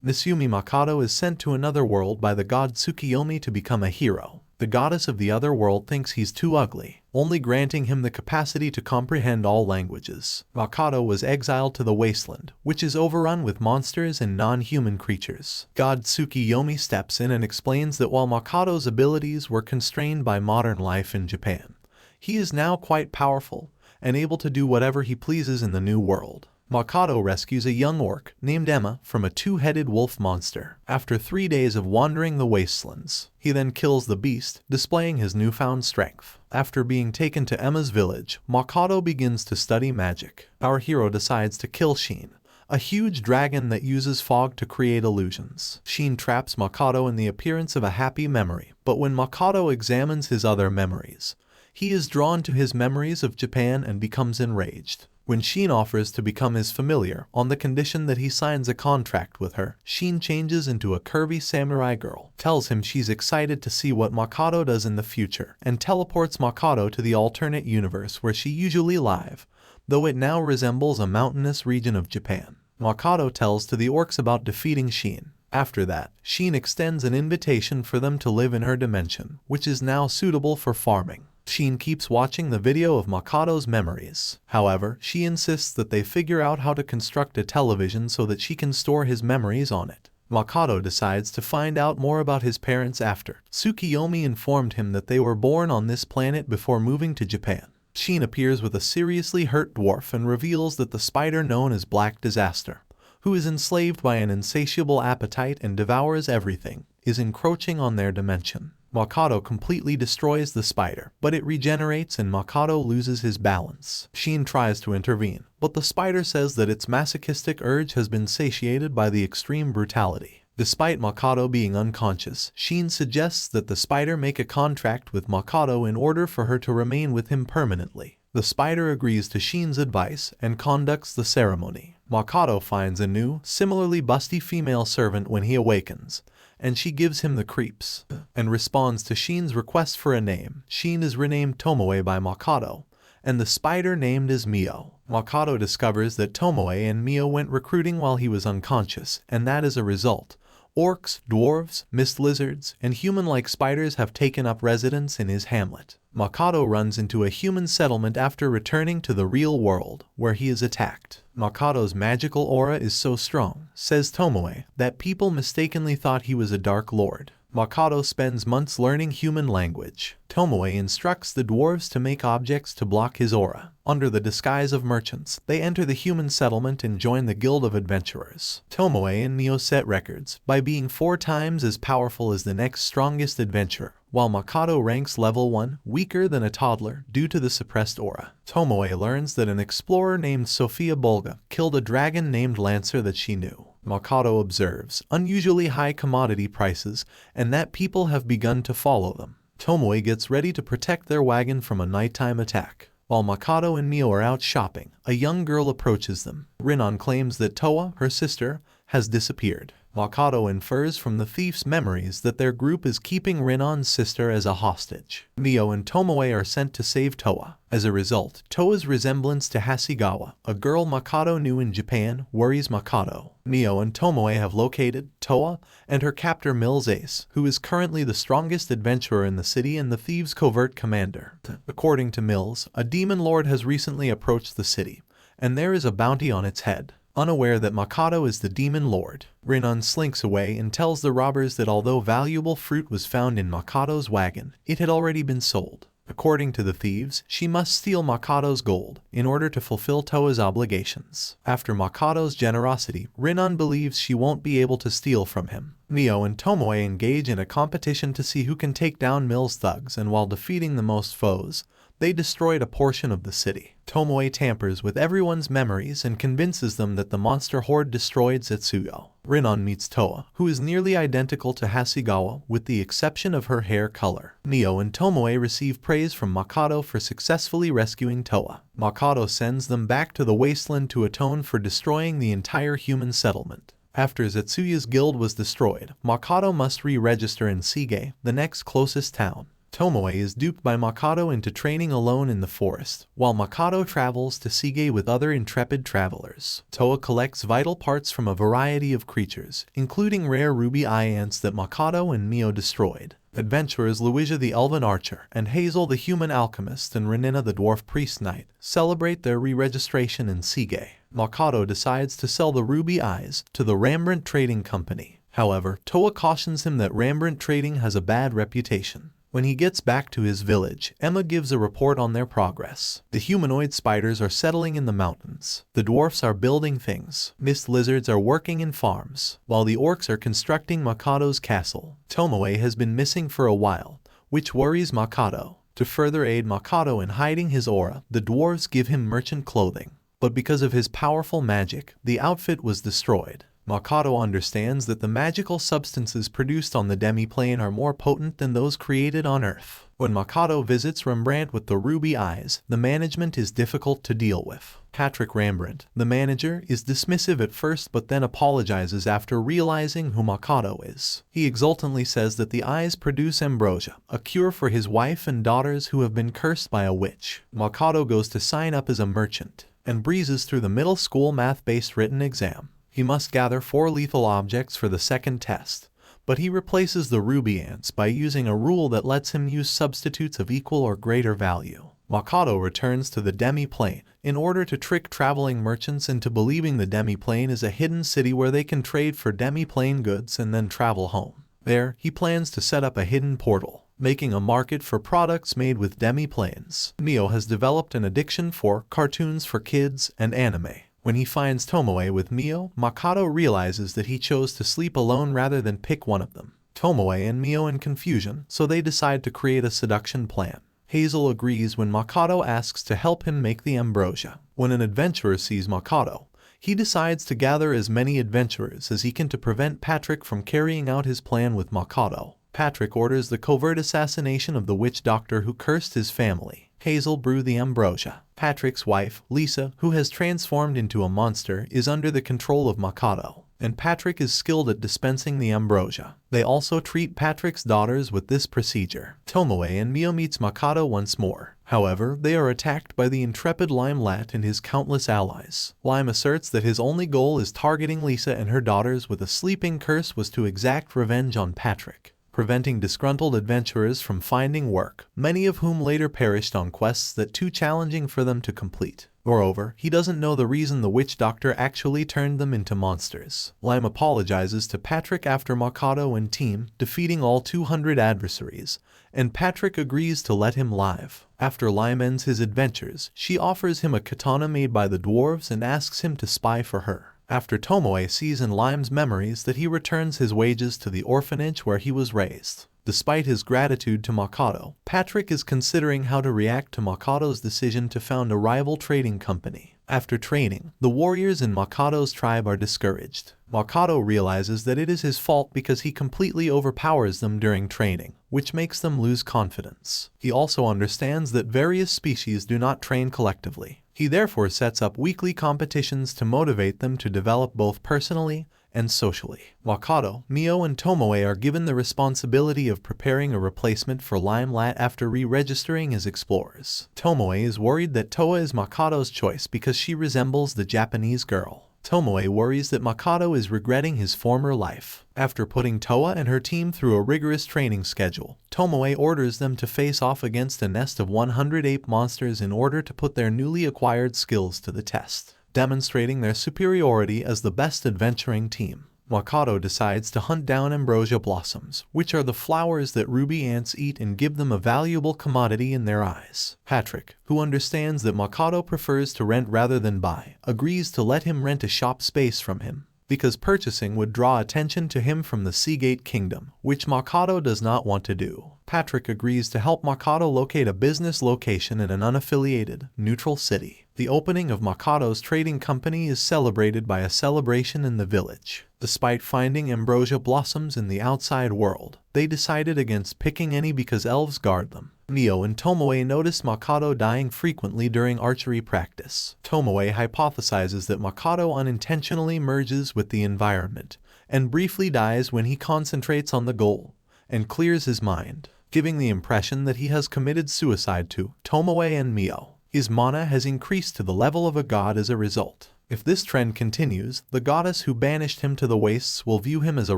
Nisumi Makoto is sent to another world by the god Tsukiyomi to become a hero. The goddess of the other world thinks he's too ugly, only granting him the capacity to comprehend all languages. Makoto was exiled to the wasteland, which is overrun with monsters and non-human creatures. God Tsukiyomi steps in and explains that while Makoto's abilities were constrained by modern life in Japan, he is now quite powerful and able to do whatever he pleases in the new world. Makoto rescues a young orc named Emma from a two-headed wolf monster. After 3 days of wandering the wastelands, he then kills the beast, displaying his newfound strength. After being taken to Emma's village, Makoto begins to study magic. Our hero decides to kill Sheen, a huge dragon that uses fog to create illusions. Sheen traps Makoto in the appearance of a happy memory, but when Makoto examines his other memories, he is drawn to his memories of Japan and becomes enraged. When Sheen offers to become his familiar on the condition that he signs a contract with her, Sheen changes into a curvy samurai girl, tells him she's excited to see what Makoto does in the future, and teleports Makoto to the alternate universe where she usually live, though it now resembles a mountainous region of Japan. Makoto tells to the orcs about defeating Sheen. After that, Sheen extends an invitation for them to live in her dimension, which is now suitable for farming. Sheen keeps watching the video of Makoto's memories. However, she insists that they figure out how to construct a television so that she can store his memories on it. Makoto decides to find out more about his parents after Tsukiyomi informed him that they were born on this planet before moving to Japan. Sheen appears with a seriously hurt dwarf and reveals that the spider known as Black Disaster, who is enslaved by an insatiable appetite and devours everything, is encroaching on their dimension. Makoto completely destroys the spider, but it regenerates and Makoto loses his balance. Sheen tries to intervene, but the spider says that its masochistic urge has been satiated by the extreme brutality. Despite Makoto being unconscious, Sheen suggests that the spider make a contract with Makoto in order for her to remain with him permanently. The spider agrees to Sheen's advice and conducts the ceremony. Makoto finds a new, similarly busty female servant when he awakens, and she gives him the creeps, and responds to Sheen's request for a name. Sheen is renamed Tomoe by Makoto, and the spider named as Mio. Makoto discovers that Tomoe and Mio went recruiting while he was unconscious, and that as a result, orcs, dwarves, mist lizards, and human-like spiders have taken up residence in his hamlet. Makoto runs into a human settlement after returning to the real world, where he is attacked. Makoto's magical aura is so strong, says Tomoe, that people mistakenly thought he was a Dark Lord. Makoto spends months learning human language. Tomoe instructs the dwarves to make objects to block his aura. Under the disguise of merchants, they enter the human settlement and join the Guild of Adventurers. Tomoe and Mio set records by being 4 times as powerful as the next strongest adventurer, while Makoto ranks level 1, weaker than a toddler due to the suppressed aura. Tomoe learns that an explorer named Sophia Bolga killed a dragon named Lancer that she knew. Makoto observes unusually high commodity prices and that people have begun to follow them. Tomoe gets ready to protect their wagon from a nighttime attack. While Makoto and Mio are out shopping, a young girl approaches them. Rinon claims that Toa, her sister, has disappeared. Makoto infers from the thief's memories that their group is keeping Rinon's sister as a hostage. Mio and Tomoe are sent to save Toa. As a result, Toa's resemblance to Hasegawa, a girl Makoto knew in Japan, worries Makoto. Mio and Tomoe have located Toa and her captor Mills Ace, who is currently the strongest adventurer in the city and the thieves' covert commander. According to Mills, a demon lord has recently approached the city, and there is a bounty on its head. Unaware that Makoto is the demon lord, Rinon slinks away and tells the robbers that although valuable fruit was found in Makoto's wagon, it had already been sold. According to the thieves, she must steal Makoto's gold in order to fulfill Toa's obligations. After Makoto's generosity, Rinon believes she won't be able to steal from him. Mio and Tomoe engage in a competition to see who can take down Mills' thugs, and while defeating the most foes, they destroyed a portion of the city. Tomoe tampers with everyone's memories and convinces them that the monster horde destroyed Zetsuyo. Rinon meets Toa, who is nearly identical to Hasegawa with the exception of her hair color. Mio and Tomoe receive praise from Makoto for successfully rescuing Toa. Makoto sends them back to the wasteland to atone for destroying the entire human settlement. After Zetsuya's guild was destroyed, Makoto must re-register in Sige, the next closest town. Tomoe is duped by Makoto into training alone in the forest, while Makoto travels to Sige with other intrepid travelers. Toa collects vital parts from a variety of creatures, including rare ruby eye ants that Makoto and Mio destroyed. Adventurers Louisa the Elven Archer and Hazel the Human Alchemist and Renina the Dwarf Priest Knight celebrate their re-registration in Sige. Makoto decides to sell the ruby eyes to the Rembrandt Trading Company. However, Toa cautions him that Rembrandt Trading has a bad reputation. When he gets back to his village, Emma gives a report on their progress. The humanoid spiders are settling in the mountains. The dwarfs are building things. Mist lizards are working in farms, while the orcs are constructing Makoto's castle. Tomoe has been missing for a while, which worries Makoto. To further aid Makoto in hiding his aura, the dwarves give him merchant clothing. But because of his powerful magic, the outfit was destroyed. Makoto understands that the magical substances produced on the demi-plane are more potent than those created on Earth. When Makoto visits Rembrandt with the ruby eyes, the management is difficult to deal with. Patrick Rembrandt, the manager, is dismissive at first but then apologizes after realizing who Makoto is. He exultantly says that the eyes produce ambrosia, a cure for his wife and daughters who have been cursed by a witch. Makoto goes to sign up as a merchant and breezes through the middle school math-based written exam. He must gather 4 lethal objects for the second test, but he replaces the ruby ants by using a rule that lets him use substitutes of equal or greater value. Makoto returns to the demi-plane in order to trick traveling merchants into believing the demi-plane is a hidden city where they can trade for demi-plane goods and then travel home. There, he plans to set up a hidden portal, making a market for products made with demi-planes. Mio has developed an addiction for cartoons for kids and anime. When he finds Tomoe with Mio, Makoto realizes that he chose to sleep alone rather than pick one of them. Tomoe and Mio in confusion, so they decide to create a seduction plan. Hazel agrees when Makoto asks to help him make the ambrosia. When an adventurer sees Makoto, he decides to gather as many adventurers as he can to prevent Patrick from carrying out his plan with Makoto. Patrick orders the covert assassination of the witch doctor who cursed his family. Hazel brew the ambrosia. Patrick's wife, Lisa, who has transformed into a monster, is under the control of Makoto, and Patrick is skilled at dispensing the ambrosia. They also treat Patrick's daughters with this procedure. Tomoe and Mio meets Makoto once more. However, they are attacked by the intrepid Limelat and his countless allies. Lime asserts that his only goal is targeting Lisa and her daughters with a sleeping curse was to exact revenge on Patrick, preventing disgruntled adventurers from finding work, many of whom later perished on quests that too challenging for them to complete. Moreover, he doesn't know the reason the witch doctor actually turned them into monsters. Lime apologizes to Patrick after Makoto and team defeating all 200 adversaries, and Patrick agrees to let him live. After Lime ends his adventures, she offers him a katana made by the dwarves and asks him to spy for her. After Tomoe sees in Lime's memories that he returns his wages to the orphanage where he was raised. Despite his gratitude to Makoto, Patrick is considering how to react to Makoto's decision to found a rival trading company. After training, the warriors in Makoto's tribe are discouraged. Makoto realizes that it is his fault because he completely overpowers them during training, which makes them lose confidence. He also understands that various species do not train collectively. He therefore sets up weekly competitions to motivate them to develop both personally and socially. Makoto, Mio, and Tomoe are given the responsibility of preparing a replacement for Limelat after re-registering as explorers. Tomoe is worried that Toa is Makoto's choice because she resembles the Japanese girl. Tomoe worries that Makoto is regretting his former life. After putting Toa and her team through a rigorous training schedule, Tomoe orders them to face off against a nest of 100 ape monsters in order to put their newly acquired skills to the test, demonstrating their superiority as the best adventuring team. Makoto decides to hunt down ambrosia blossoms, which are the flowers that ruby ants eat and give them a valuable commodity in their eyes. Patrick, who understands that Makoto prefers to rent rather than buy, agrees to let him rent a shop space from him, because purchasing would draw attention to him from the Seagate Kingdom, which Makoto does not want to do. Patrick agrees to help Makoto locate a business location in an unaffiliated, neutral city. The opening of Makoto's trading company is celebrated by a celebration in the village. Despite finding ambrosia blossoms in the outside world, they decided against picking any because elves guard them. Mio and Tomoe notice Makoto dying frequently during archery practice. Tomoe hypothesizes that Makoto unintentionally merges with the environment and briefly dies when he concentrates on the goal and clears his mind. giving the impression that he has committed suicide to Tomoe and Mio. His mana has increased to the level of a god as a result. If this trend continues, the goddess who banished him to the wastes will view him as a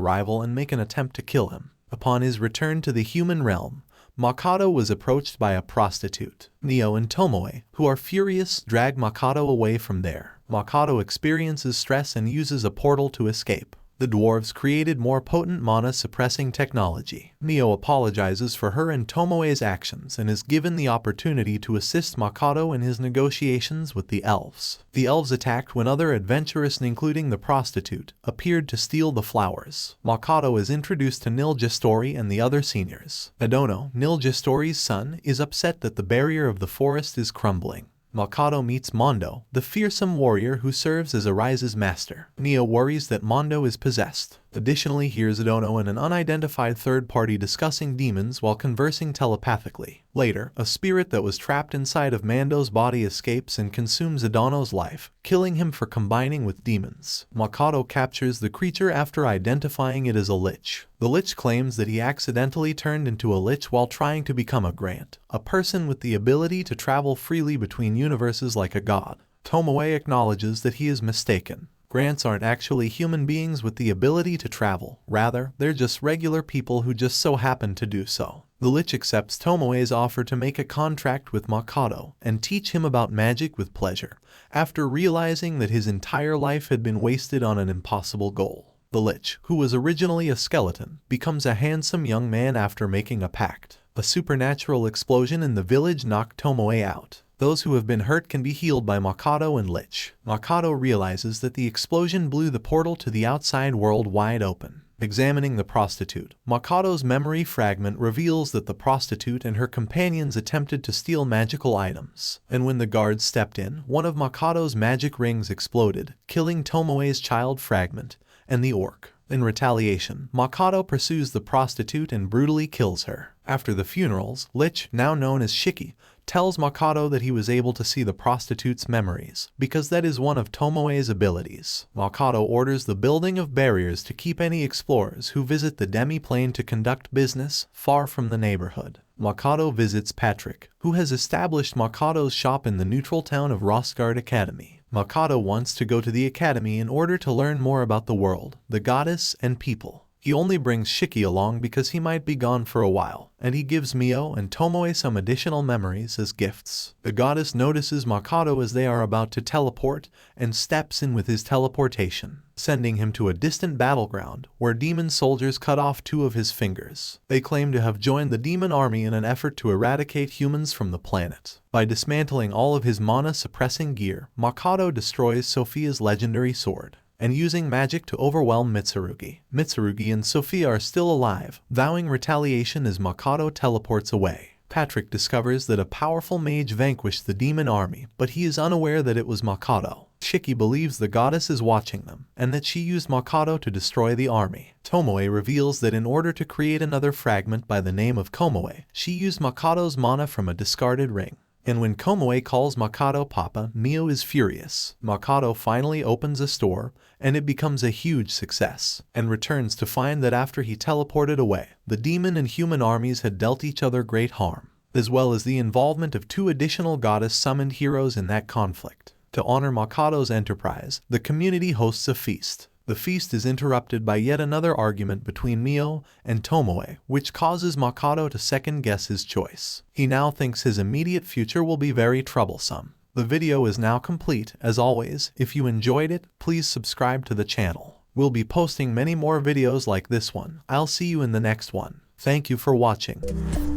rival and make an attempt to kill him. Upon his return to the human realm, Makoto was approached by a prostitute. Mio and Tomoe, who are furious, drag Makoto away from there. Makoto experiences stress and uses a portal to escape. The dwarves created more potent mana-suppressing technology. Mio apologizes for her and Tomoe's actions and is given the opportunity to assist Makoto in his negotiations with the elves. The elves attacked when other adventurers, including the prostitute, appeared to steal the flowers. Makoto is introduced to Nilgestori and the other seniors. Adono, Nilgestori's son, is upset that the barrier of the forest is crumbling. Makoto meets Mondo, the fearsome warrior who serves as Arise's master. Mio worries that Mondo is possessed. Additionally, hears Adono and an unidentified third party discussing demons while conversing telepathically. Later, a spirit that was trapped inside of Mondo's body escapes and consumes Adono's life, killing him for combining with demons. Makoto captures the creature after identifying it as a lich. The lich claims that he accidentally turned into a lich while trying to become a Grant, a person with the ability to travel freely between universes like a god. Tomoe acknowledges that he is mistaken. Grants aren't actually human beings with the ability to travel. Rather, they're just regular people who just so happen to do so. The lich accepts Tomoe's offer to make a contract with Makoto and teach him about magic with pleasure, after realizing that his entire life had been wasted on an impossible goal. The lich, who was originally a skeleton, becomes a handsome young man after making a pact. A supernatural explosion in the village knocked Tomoe out. Those who have been hurt can be healed by Makoto and Lich. Makoto realizes that the explosion blew the portal to the outside world wide open. Examining the prostitute, Makoto's memory fragment reveals that the prostitute and her companions attempted to steal magical items. And when the guards stepped in, one of Makoto's magic rings exploded, killing Tomoe's child fragment and the orc. In retaliation, Makoto pursues the prostitute and brutally kills her. After the funerals, Lich, now known as Shiki, tells Makoto that he was able to see the prostitute's memories, because that is one of Tomoe's abilities. Makoto orders the building of barriers to keep any explorers who visit the demi-plane to conduct business far from the neighborhood. Makoto visits Patrick, who has established Makoto's shop in the neutral town of Rosgard Academy. Makoto wants to go to the academy in order to learn more about the world, the goddess, and people. He only brings Shiki along because he might be gone for a while, and he gives Mio and Tomoe some additional memories as gifts. The goddess notices Makoto as they are about to teleport and steps in with his teleportation, sending him to a distant battleground where demon soldiers cut off 2 of his fingers. They claim to have joined the demon army in an effort to eradicate humans from the planet. By dismantling all of his mana-suppressing gear, Makoto destroys Sophia's legendary sword, and using magic to overwhelm Mitsurugi. Mitsurugi and Sophia are still alive, vowing retaliation as Makoto teleports away. Patrick discovers that a powerful mage vanquished the demon army, but he is unaware that it was Makoto. Shiki believes the goddess is watching them, and that she used Makoto to destroy the army. Tomoe reveals that in order to create another fragment by the name of Komoe, she used Makoto's mana from a discarded ring. And when Komoe calls Makoto Papa, Mio is furious. Makoto finally opens a store, and it becomes a huge success, and returns to find that after he teleported away, the demon and human armies had dealt each other great harm, as well as the involvement of 2 additional goddess-summoned heroes in that conflict. To honor Makoto's enterprise, the community hosts a feast. The feast is interrupted by yet another argument between Mio and Tomoe, which causes Makoto to second-guess his choice. He now thinks his immediate future will be very troublesome. The video is now complete. As always, if you enjoyed it, please subscribe to the channel. We'll be posting many more videos like this one. I'll see you in the next one. Thank you for watching.